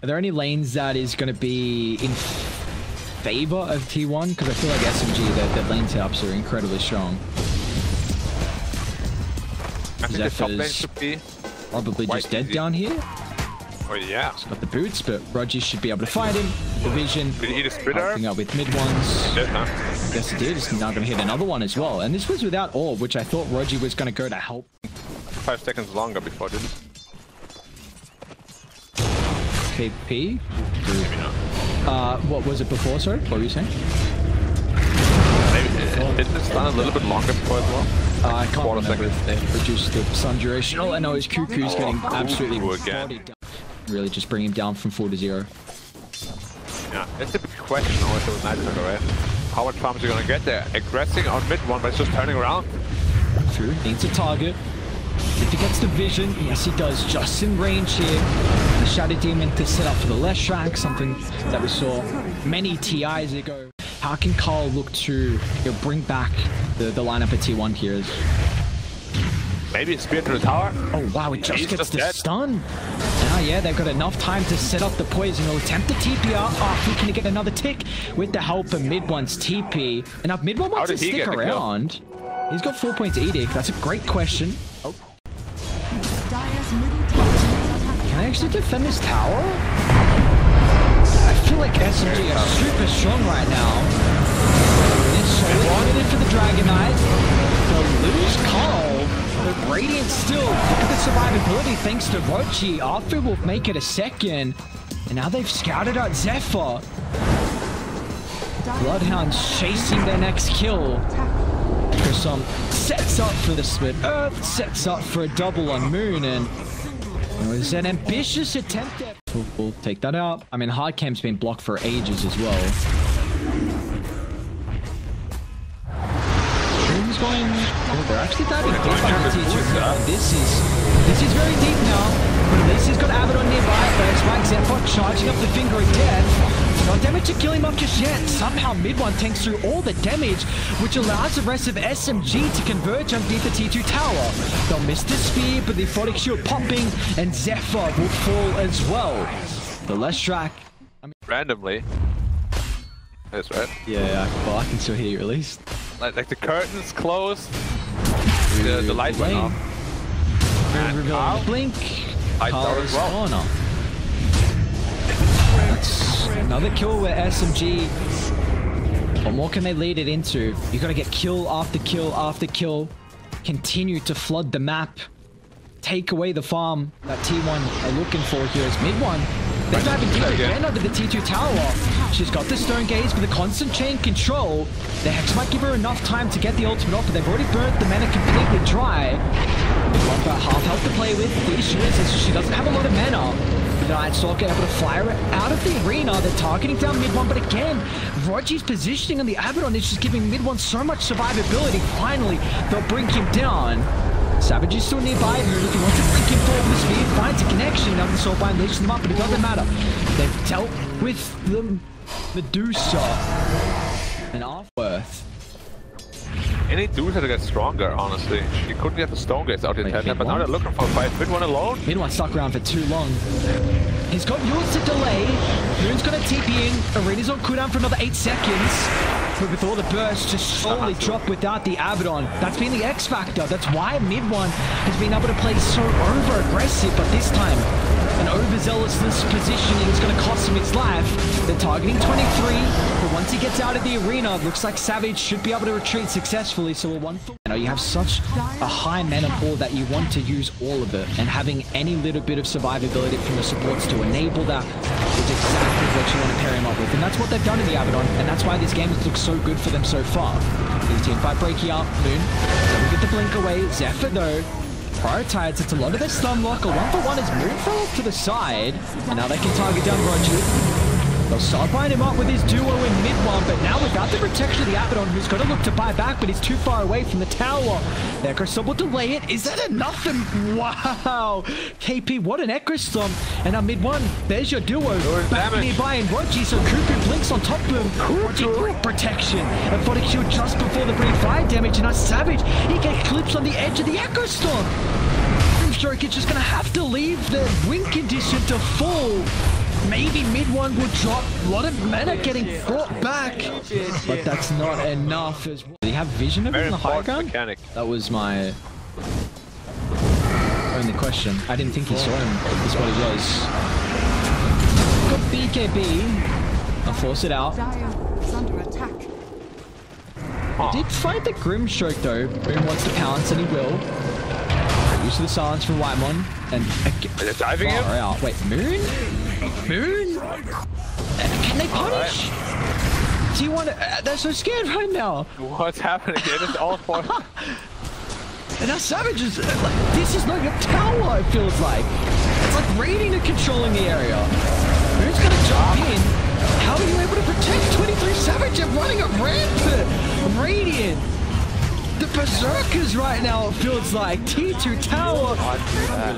Are there any lanes that is going to be in favor of T1? Because I feel like SMG, their lane setups are incredibly strong. I think the top lane should be probably just dead down here. Oh yeah. He's got the boots, but Roger should be able to find him. The vision. Did he eat a splitter? Helping out with mid ones. Did, huh? Yes, he did. He's now going to hit another one as well. And this was without orb, which I thought Roger was going to go to help. 5 seconds longer before this. KP? Maybe not. What was it before, sorry? What were you saying? Maybe didn't it stun a little bit longer before as well? I can't remember if they reduced the stun duration. All I know is Cuckoo's getting absolutely bodied down. Really just bring him down from 4 to 0. Yeah, it's a big question also with Nightcrawler, right? How much farms are you gonna get there? Aggressing on mid one, but it's just turning around. Through, needs a target. If he gets the vision, yes he does, just in range here. The Shadow Demon to set up for the Leshrac, something that we saw many TIs ago. How can Carl look to bring back the lineup at T1 here? Maybe a spear to the tower. Oh wow, it just gets the stun. Now yeah, they've got enough time to set up the poison. He'll attempt the TP out. Oh, he can get another tick with the help of mid one's TP. And if mid one wants to stick around, he's got 4 points Edict. That's a great question. Oh. Can I actually defend this tower? I feel like SMG are super strong right now. It's so limited for the Dragon Knight. They'll lose Carl. But Radiant still, look at the survivability thanks to Rochi. Arthur will make it a second. And now they've scouted out Zephyr. Bloodhounds chasing their next kill. Some sets up for the split Earth, sets up for a double on Moon, and it was an ambitious attempt there. We'll take that out. I mean, hard camp's been blocked for ages as well. Who's going? Oh, they're actually diving deep on the T2. This is very deep now, but at least he's got Abaddon nearby. First Mike Zephyr charging up the Finger of Death. Not damage to kill him up just yet. Somehow mid one tanks through all the damage, which allows the rest of SMG to converge underneath the T2 tower. They'll miss the spear, but the Photic Shield popping, and Zephyr will fall as well. The Leshrac, I mean, randomly. That's right. Yeah, well, I can still hear you at least. Like the curtains closed, the light went off. And blink. Carl's corner. That's another kill with SMG. What more can they lead it into? You gotta get kill after kill after kill. Continue to flood the map. Take away the farm that T1 are looking for here as mid one. They're diving deep again under the T2 tower. She's got the Stone Gaze with the constant chain control. The Hex might give her enough time to get the ultimate off, but they've already burnt the mana completely dry. They've got about half health to play with. The issue is she doesn't have a lot of mana. The Nightstalker able to fly her out of the arena. They're targeting down mid one, but again, Rogi's positioning on the Abaddon is just giving mid one so much survivability. Finally, they'll bring him down. Savage is still nearby. If he wants to bring him forward with the speed, finds a connection. Now the Soulbind leashes them up, but it doesn't matter. They've dealt with the Medusa and Arthworth. Any Medusa to get stronger, honestly. You couldn't get the Stone Gaze out in 10, but now they're looking for a fight. Mid one alone. Mid one stuck around for too long. He's got yours to delay. Moon's gonna TP in. Arena's on cooldown for another 8 seconds. But with all the bursts just slowly drop without the Abaddon. That's been the X factor. That's why mid one has been able to play so over-aggressive, but this time an overzealousness positioning is going to cost him his life. They're targeting 23, but once he gets out of the arena, it looks like Savage should be able to retreat successfully. So a 1 for... You know, you have such a high mana pool that you want to use all of it, and having any little bit of survivability from the supports to enable that is exactly what you want to pair him up with. And that's what they've done in the Abaddon, and that's why this game has looked so good for them so far. The team fight breaking up, Moon doesn't get the blink away. Zephyr though, prioritized, it's a lot of their stun lock. A 1-for-1 is Moonfall to the side, and now they can target down Roger. They'll start buying him up with his duo in mid one, but now without the protection of the Abaddon, who's got to look to buy back, but he's too far away from the tower. The Echo Storm will delay it. Is that enough? And wow! KP, what an Echo Storm. And now mid one, there's your duo. Back nearby, and Rogi, so Cuckoo blinks on top of him. Rogi, protection. A Photic Shield just before the brief fire damage, and now Savage, he gets clipped on the edge of the Echo Storm. Grimstroke is just going to have to leave the win condition to full. Maybe mid-1 will drop. A lot of men are getting brought back. But that's not enough as well. Did he have vision of it in the high ground? Mechanic. That was my only question. I didn't think he saw him. That's what it was. Got BKB. I'll force it out. Under attack. He did find the Grimstroke though. Moon wants to pounce and he will. Use of the silence from Whitemon. And they're diving him? Out. Wait, Moon? Moon? Can they punish? Do you want to? They're so scared right now. What's happening? It is all for. And now Savage is like, this is like a tower, it feels like. It's like raiding and controlling the area. Moon's gonna jump in. How are you able to protect 23 Savage and running a rampant Radiant? The Berserkers right now, it feels like. T2 tower.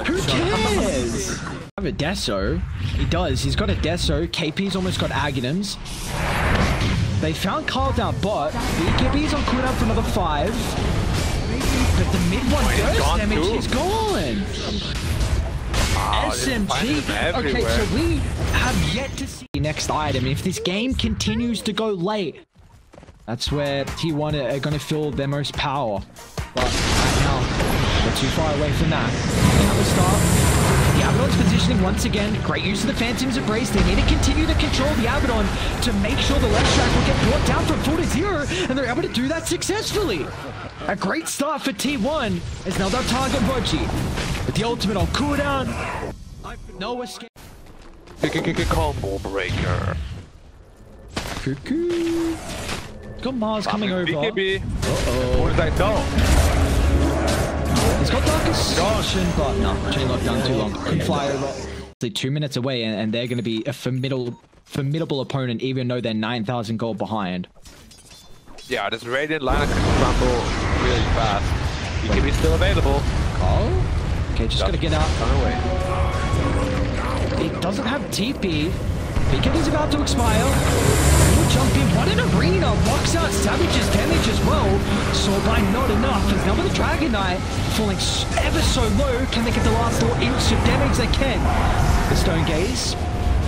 Who cares? I have a Deso. He does. He's got a Deso. KP's almost got Aghanims. They found Carl down bot. BKB's on cooldown for another 5. But the mid-1 burst damage is gone. SMG. Okay, so we have yet to see the next item. If this game continues to go late, that's where T1 are going to feel their most power. But right now, we're too far away from that. Another start. The Abaddon's positioning once again. Great use of the Phantom's Embrace. They need to continue to control the Abaddon to make sure the Leshrac will get brought down from 4 to 0. And they're able to do that successfully. A great start for T1 as now they'll target Roji. With the ultimate on cooldown. No escape. Combo breaker. Cuckoo. Got Mars coming over. BKB. Uh-oh. What did I know? He's got Dark Ascension, but no, chain lockdown too long. Couldn't fly over. 2 minutes away, and they're going to be a formidable opponent, even though they're 9,000 gold behind. Yeah, this Radiant lineup can crumble really fast. BKB still available. Oh? Okay, just gotta get out. Run away. It doesn't have TP. BKB's about to expire. We'll jump in. What an arena! Rocks out Savage's damage as well. Soulbind not enough. As now with the Dragon Knight falling ever so low. Can they get the last little inch of damage? They can. The Stone Gaze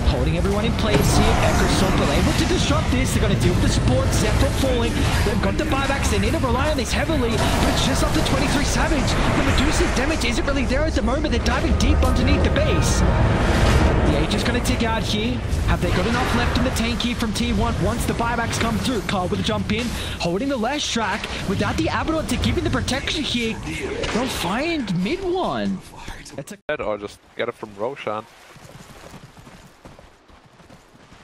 holding everyone in place here. Echosoft are able to disrupt this. They're going to deal with the support. Zephyr falling. They've got the buybacks. They need to rely on this heavily. But it's just up to 23 Savage. The Medusa's damage isn't really there at the moment. They're diving deep underneath the base. The Age is going to tick out here. Have they got enough left in the tank here from T1 once the buybacks come through? Carl with a jump in. Holding the Leshrac. Without the Abaddon to give him the protection here, they'll find mid-1. Or just get it from Roshan.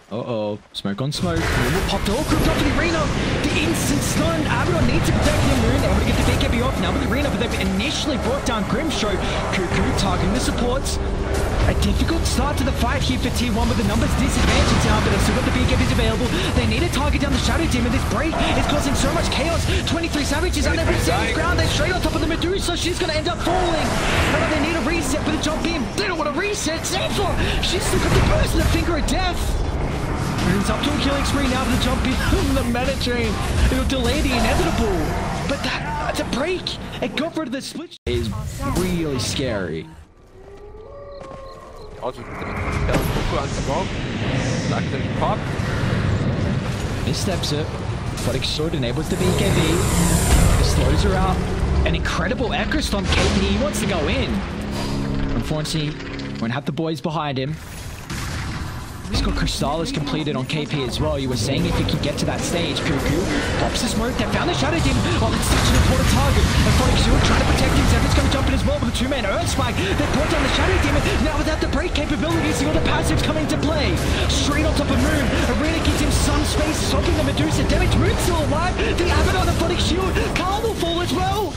Uh-oh. Smoke on smoke. Moon popped all grouped up to the arena. The instant stun. Abaddon needs to protect him. Moon able to get the BKB off now with the arena, but they've initially brought down Grimstroke. Cuckoo targeting the supports. A difficult start to the fight here for T1 with the numbers disadvantage now, but they've still got the BKBs available. They need to target down the Shadow Demon. This break is causing so much chaos. 23 Savage is unable to save his ground. They're straight on top of the Medusa. She's going to end up falling. And they need a reset for the jump in. They don't want to reset. Zephyr! She's still got the burst and the finger of death. Moves up to a killing spree now to the jump in. The mana chain. It'll delay the inevitable. But that's a break. It got rid of the split. It is really scary. Also, pop. Missteps it. Photic Sword enables the BKB. Slows her out. An incredible Echo Stomp. KP, he wants to go in. Unfortunately, won't have the boys behind him. He's got Crystallis completed on KP as well. You were saying if he can get to that stage, Cuckoo pops the smoke. They found the Shadow Demon. Oh, it's such an important target. And Photic Shield trying to protect him. Zephyr's going to jump in as well with a 2-man Earth Spike. They brought down the Shadow Demon. Now without the break capabilities, all the passives coming to play. Straight on top of Moon. Arena gives him some space, stopping the Medusa damage. Moon's still alive. The Abaddon, the Photic Shield. Carl will fall as well.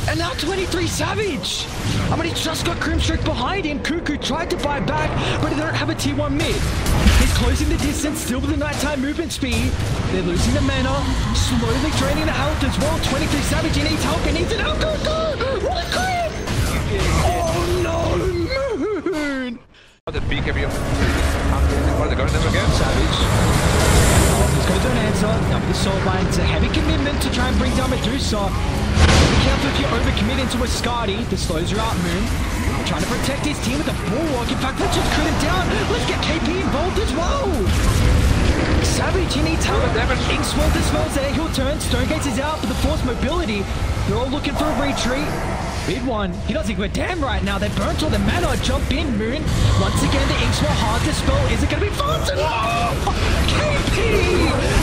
And now 23 Savage. I mean, he just got Grimstroke behind him. Cuckoo tried to buy back, but they don't have a T1 mid. He's closing the distance, still with the nighttime movement speed. They're losing the mana, slowly draining the health as well. 23 Savage, he needs help, he needs an help. What a crit! Oh no, Moon! The BKB of the... Are they going to them again? Savage. He's going to do an answer. Now with the sword line, it's a heavy commitment to try and bring down Medusa. Be careful if you overcommit into a Skadi. This slows you out, Moon. Trying to protect his team with a bulwark. In fact, let's just crit him down. Let's get KP involved as well. Savage, he needs help. Inkswell dispels there. He'll turn. Stonegates is out, but the force mobility. They're all looking for a retreat. Mid1, he doesn't give a damn right now. They burnt all the mana. Jump in, Moon. Once again, the Inkswell hard to spell. Is it going to be fast enough? KP!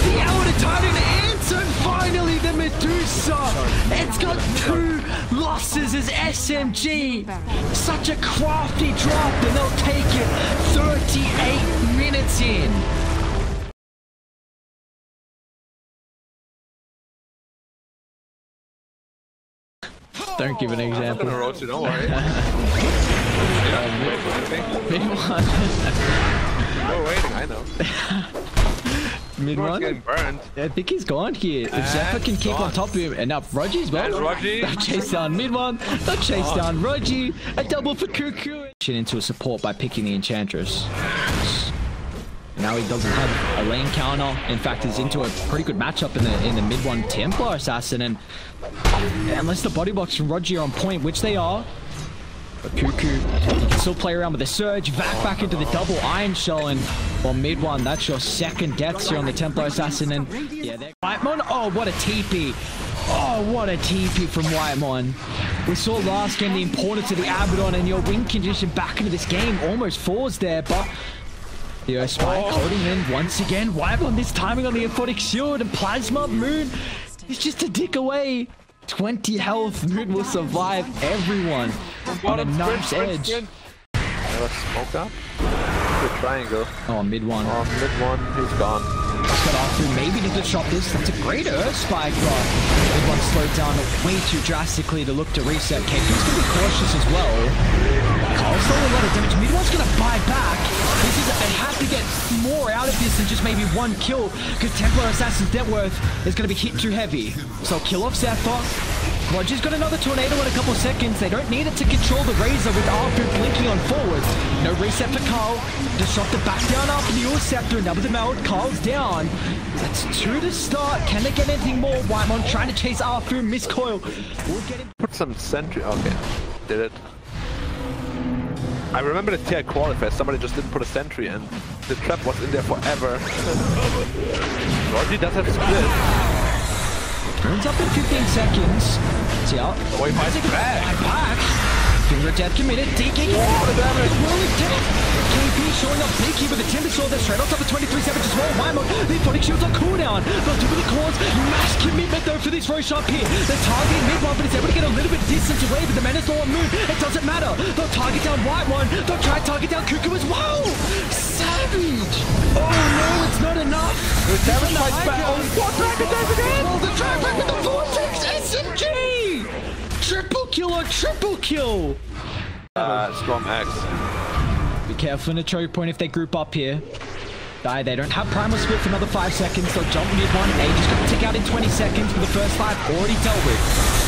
The hour to Titan answer. And finally, the Medusa. It's got 2 losses as SMG. Such a crafty drop, and they'll take it 38 minutes in. Don't give an example. Don't worry. Mid1. We're waiting, I know. Mid1? Getting burned. I think he's gone here. If Zephyr can keep on top of him, and now Rogi's well. They'll chase down Mid1. They'll chase down Rogi. A double for Cuckoo. Into a support by picking the Enchantress. Now he doesn't have a lane counter. In fact, he's into a pretty good matchup in the mid-1 Templar Assassin. And unless the body blocks from Rogi are on point, which they are, but Cuckoo, you can still play around with the Surge, back into the double Iron Shell, and on mid-1, that's your second death here on the Templar Assassin. And yeah, they're Whitemon. Oh, what a TP. Oh, what a TP from Whitemon. We saw last game the importance of the Abaddon, and your win condition back into this game almost falls there, but the Earth Spike holding in once again. Whitemon, this timing on the Aphotic Shield, and Plasma Moon is just a dick away. 20 health. Moon will survive everyone on a knife's edge. Let's smoke up. Good triangle. Oh, mid-1. Oh, mid-1. He's gone. Just got off through. Maybe to disrupt this. That's a great Earth Spike, but mid-1 slowed down way too drastically to look to reset. KP's going to be cautious as well. Carl's still a lot of damage. Mid-1's going to buy back. They have to get more out of this than just maybe 1 kill, because Templar Assassin's net worth is going to be hit too heavy. So kill off Zephyr. Roger's got another tornado in a couple seconds. They don't need it to control the Razor with Arthur blinking on forward. No reset for Carl. Disruptor back down after the Ur Scepter. Now with the melt, Carl's down. That's 2 to start. Can they get anything more? Whitemon trying to chase Arthur. Miscoil. We'll get him. Put some sentry. Okay, did it. I remember the TI qualifier, somebody just didn't put a sentry and the trap was in there forever. Rogi does have split. Turns up in 15 seconds. See out. Oh, he finds it back. Finger of Death committed. DK. Oh, the damage. KP showing up sneaky with the Timber Sword. They're straight on top of 23 Savage as well. Whitemon, the Aphotic Shield's on cooldown. They'll do the claws. Mass commitment though for this Rosharp here. They're targeting mid-1, but he's able to get a little bit of distance away with the Menace on Moon. It doesn't matter. They'll target down Whitemon. They'll try to target down Cuckoo as well. Savage. Oh no, it's not enough. The Savage fights back. Oh, what dragon does again? Oh, the drag back with the Vortex SMG. Triple kill on triple kill. Storm X. Be careful in the choke point if they group up here. They don't have Primal Split for another 5 seconds. They'll jump mid-1. Aegis going to tick out in 20 seconds for the first 5 already dealt with.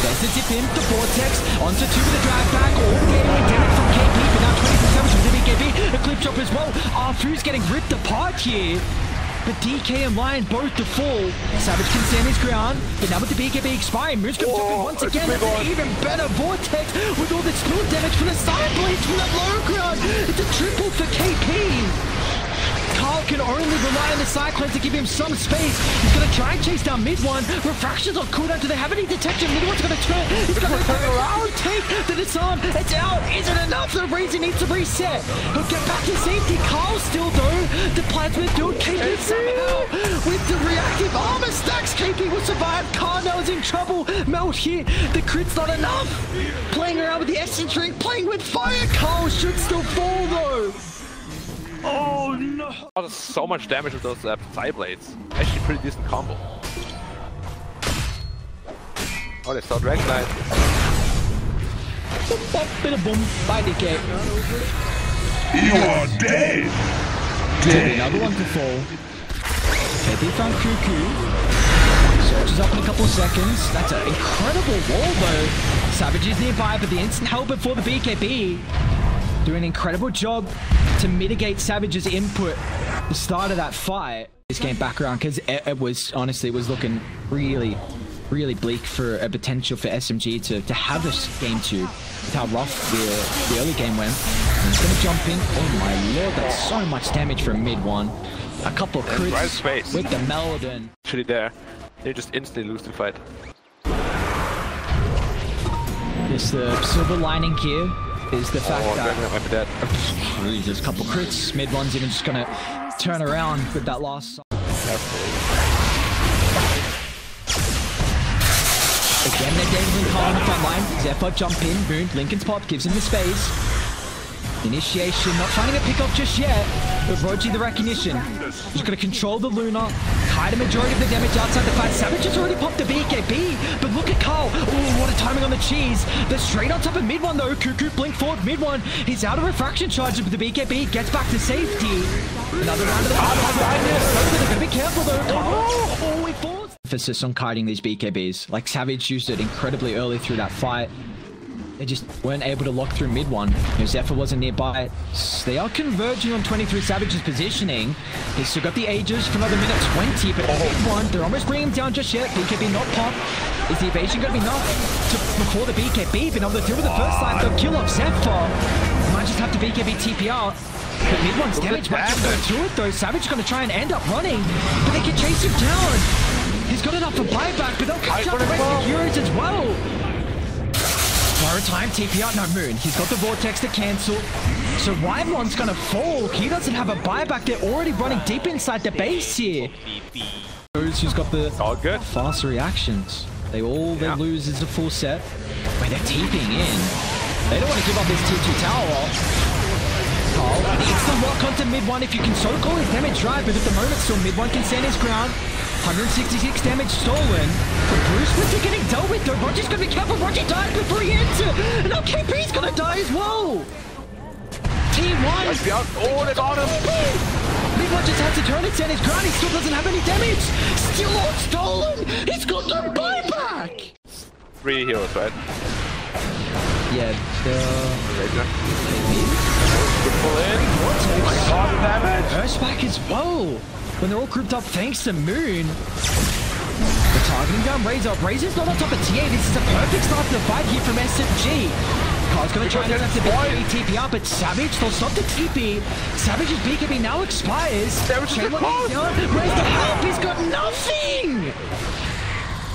There's the dip in, the Vortex, onto 2 with the drag back. All getting damage from KP, but now 20% from the BKB. A clip drop as well. R3's getting ripped apart here. But DK and Lion both to fall. Savage can stand his ground, but now with the BKB expiring, Moon's going to jump in once again. That's an even better Vortex with all the spill damage from the side blades from that low ground. It's a triple for KP. Carl can only rely on the Cyclone to give him some space. He's going to try and chase down mid-1. Refractions on cooldown. Do they have any detection? Mid-1's going to turn. He's going to turn around. Take the disarm. It's out. Isn't enough. The Razor needs to reset. He'll get back to safety. Carl still, though. The plasma dude. KP somehow with the reactive armor stacks. KP will survive. Carl is in trouble. Melt here. The crit's not enough. Playing around with the essence ring. Playing with fire. Carl should still fall, though. Oh no! Oh, so much damage with those side blades. Actually, pretty decent combo. Oh, they saw Dragon Knight. Bit of boom by DK. You are dead. Dead. Another one to fall. KP found Cuckoo. Searches up in a couple of seconds. That's an incredible wall though. Savage is nearby, but the instant help before the BKB. doing an incredible job to mitigate Savage's input at the start of that fight. This game back around because it was honestly looking really bleak for a potential for SMG to have this game 2 with how rough the early game went. And he's gonna jump in. Oh my lord, that's so much damage from mid 1. A couple of crits with the Meldon. Actually there. They just instantly lose the fight. Just the silver lining here is the fact that might be dead. Jesus, a couple crits. Mid 1's even just gonna turn around with that last. Again, they're David Call on the front line. Zephyr jump in, boom, Lincoln's pop gives him the space. Initiation, not finding a pickup just yet, but Roji the recognition. He's going to control the Luna, hide a majority of the damage outside the fight. Savage has already popped the BKB, but look at Carl. Oh, what a timing on the cheese. They're straight on top of mid 1 though. Cuckoo blink forward mid 1. He's out of refraction charge, but the BKB gets back to safety. Another round of the They're going to be careful though. Oh, he falls. Emphasis on kiting these BKBs. Like Savage used it incredibly early through that fight. They just weren't able to lock through mid 1. Zephyr wasn't nearby. They are converging on 23 Savage's positioning. He's still got the Aegis for another minute 20, but mid 1, they're almost bringing him down just yet. BKB not pop. Is the evasion going to be enough before the BKB been able to deal with the first line? They'll kill off Zephyr. Might just have to BKB TP out. But mid 1's damage might just go through it though. Savage is going to try and end up running, but they can chase him down. He's got enough for buyback, but they'll catch up the rest of the heroes as well. Fire time, TP out, no Moon. He's got the Vortex to cancel. So Wide One's gonna fall. He doesn't have a buyback. They're already running deep inside the base here. Who's got the faster reactions. They lose is a full set. Wait, they're TPing in. They don't want to give up this T2 tower. Carl needs to lock onto mid 1 if you can solo call his damage right, but at the moment still mid 1 can stand his ground. 166 damage stolen. But Bruce was getting dealt with though. Roger's gonna be careful. Roger dies before he enters. And now KP's gonna die as well. T1. Oh, they got him. Mid-1 just had to turn and stand his ground. He still doesn't have any damage. Still all stolen. He's got no buyback. 3 heroes, right? Yeah, Pull in. Burst back as well. When they're all grouped up thanks to Moon. They're targeting down Razor. Razor's not on top of TA. This is a perfect start to the fight here from SMG. Carl's going to try and attempt the BKB TP out, but Savage, they'll stop the TP. Savage's BKB now expires. Where's the help? He's got nothing!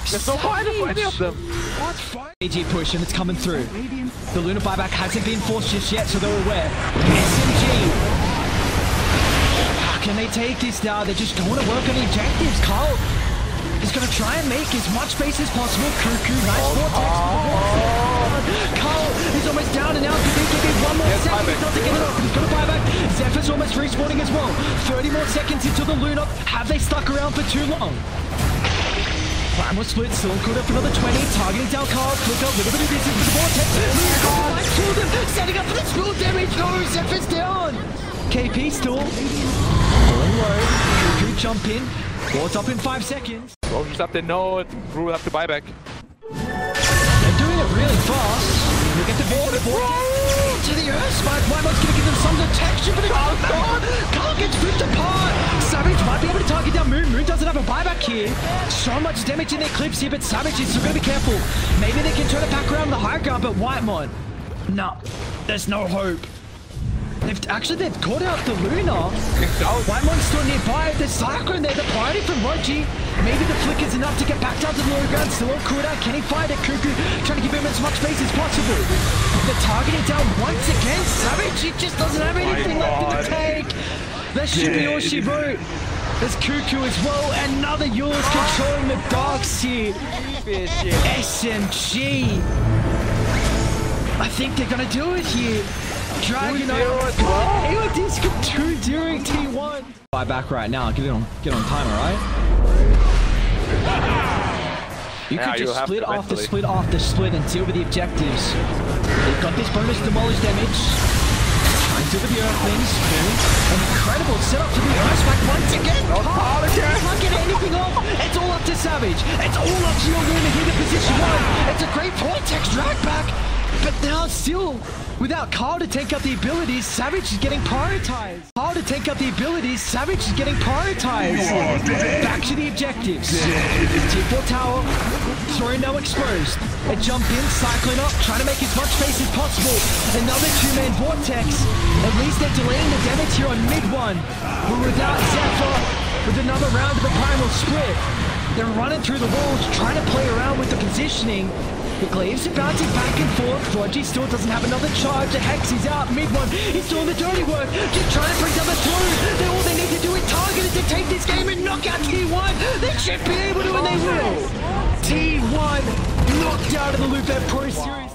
There's no fight of any of them. AG push and it's coming through. The Luna buyback hasn't been forced just yet, so they're aware. SMG. Can they take this now? They're just going to work on the objectives. Carl is going to try and make as much space as possible. Cuckoo, nice vortex. Carl is almost down and out. BKB 1 more second. He's not to get it off, but he's going to buy back. Zephyr's almost respawning as well. 30 more seconds into the Luna. Have they stuck around for too long? Primal split, still good up another 20. Targeting down Carl. Flick up, little bit of distance with the vortex. Setting up for the spill damage. No, Zephyr's down. KP still all low. Cuckoo jump in. Ward's up in 5 seconds. Roger's up there. No, Brew will have to buy back. They're doing it really fast. Look at the vortex to the earth spike. Wymo's going to give them some detection, but Carl gets ripped apart. Savage might be able to target down Moon. Moon doesn't have a buyback here. So much damage in their clips here, but Savage is still going to be careful. Maybe they can turn it back around the high ground, but Whitemon, no, there's no hope. They've caught out the Luna. Whitemon's still nearby. There's Cyclone there. The priority from Roji. Maybe the flick is enough to get back down to the low ground. Still on cooldown. Can he find it? Cuckoo trying to give him as much space as possible. They're targeting down once again. Savage, he just doesn't have anything left in the tank. That should be all she wrote. There's Cuckoo as well. Another yours controlling the darks here. SMG. I think they're going to do it here. Dragon over disc 2 during T1. Buy back right now. Get on time, alright? You could just split off the split and deal with the objectives. They've got this bonus demolish damage. Trying to deal with the Earthlings. An incredible setup to the Earth Spike once again. Can't get anything off. It's all up to Savage. It's all up to your Luna here to position 1. It's a great vortex drag back. But now still, without Carl to take out the abilities, Savage is getting prioritized. Carl to take out the abilities, Savage is getting prioritized. Back to the objectives. T4 tower, Sorin now exposed. A jump in, cycling up, trying to make as much space as possible. Another two-man vortex. At least they're delaying the damage here on mid one. But without Zephyr, with another round of the primal split, they're running through the walls, trying to play around with the positioning. The Glaive's are bouncing back and forth. Roger still doesn't have another charge. The Hex is out. Mid one, he's doing the dirty work. Just trying to bring down the through. All they need to do is target it to take this game and knock out T1. They should be able to, and they will. T1 knocked out of the LOOT.BET Pro Series.